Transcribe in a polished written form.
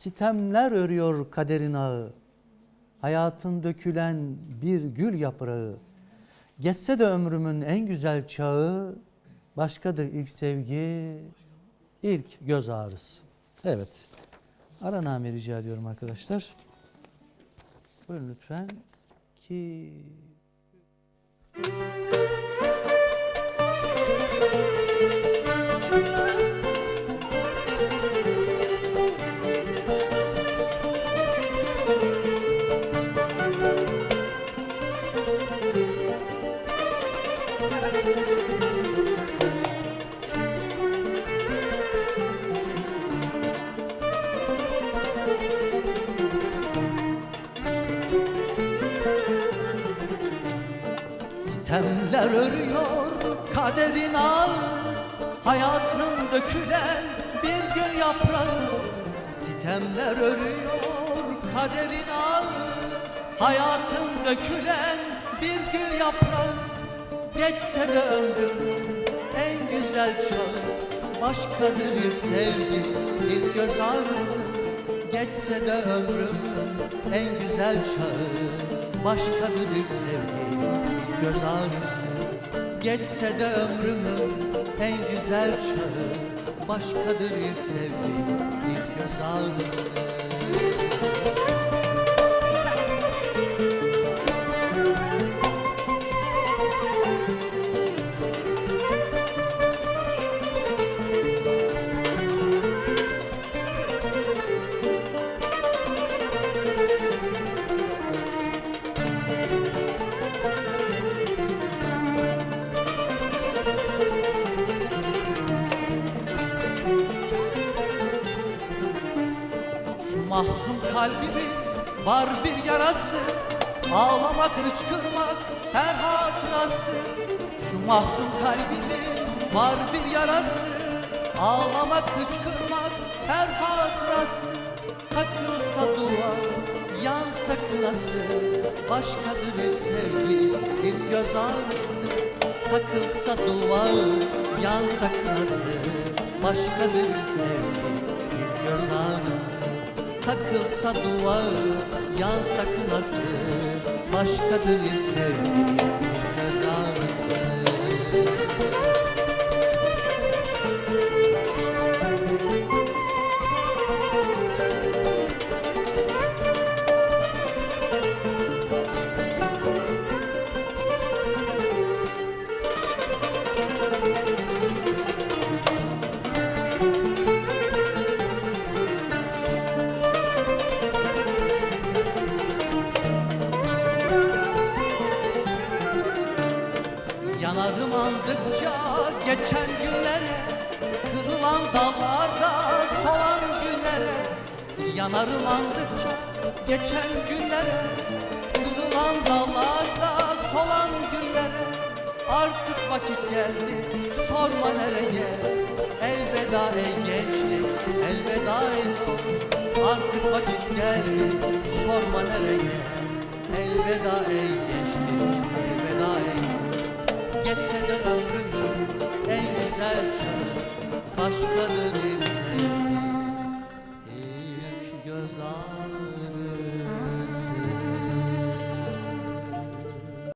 Sitemler örüyor kaderin ağı, hayatın dökülen bir gül yaprağı. Geçse de ömrümün en güzel çağı, başkadır ilk sevgi, ilk göz ağrısı. Evet, ara name rica ediyorum arkadaşlar. Buyurun lütfen. Ki... Sitemler örüyor kaderin ağı, hayatın dökülen bir gül yaprağı. Sitemler örüyor kaderin ağı, hayatın dökülen bir gül yaprağı. Geçse de ömrüm en güzel çağı, başkadır ilk sevgi, ilk göz ağrısı. Geçse de ömrümün en güzel çağı, başkadır ilk sevgi, ilk göz ağrısı. Geçse de ömrümün en güzel çağı, başkadır ilk sevgi, ilk göz ağrısı. Mahzun kalbimin var bir yarası, ağlamak, hıçkırmak her hatırası. Şu mahzun kalbimin var bir yarası, ağlamak, hıçkırmak her hatırası. Takılsa dua, yansa kınası, başkadır ilk sevgi, ilk göz ağrısı. Takılsa dua, yansa kınası, başkadır ilk sevgi, ilk göz ağrısı. Takılsa duvağı, yansa kınası, başkadır ilk sevgi, ilk göz ağrısı. Yanarım andıkça geçen günlere, kırılan dallarda solan güllere. Yanarım andıkça geçen günlere, kırılan dallarda solan güllere. Artık vakit geldi, sorma nereye, elveda ey gençlik, elveda ey dost. Artık vakit geldi, sorma nereye, elveda ey gençlik, elveda ey dost. Geçse de ömrümün en güzel çağı, başkadır ilk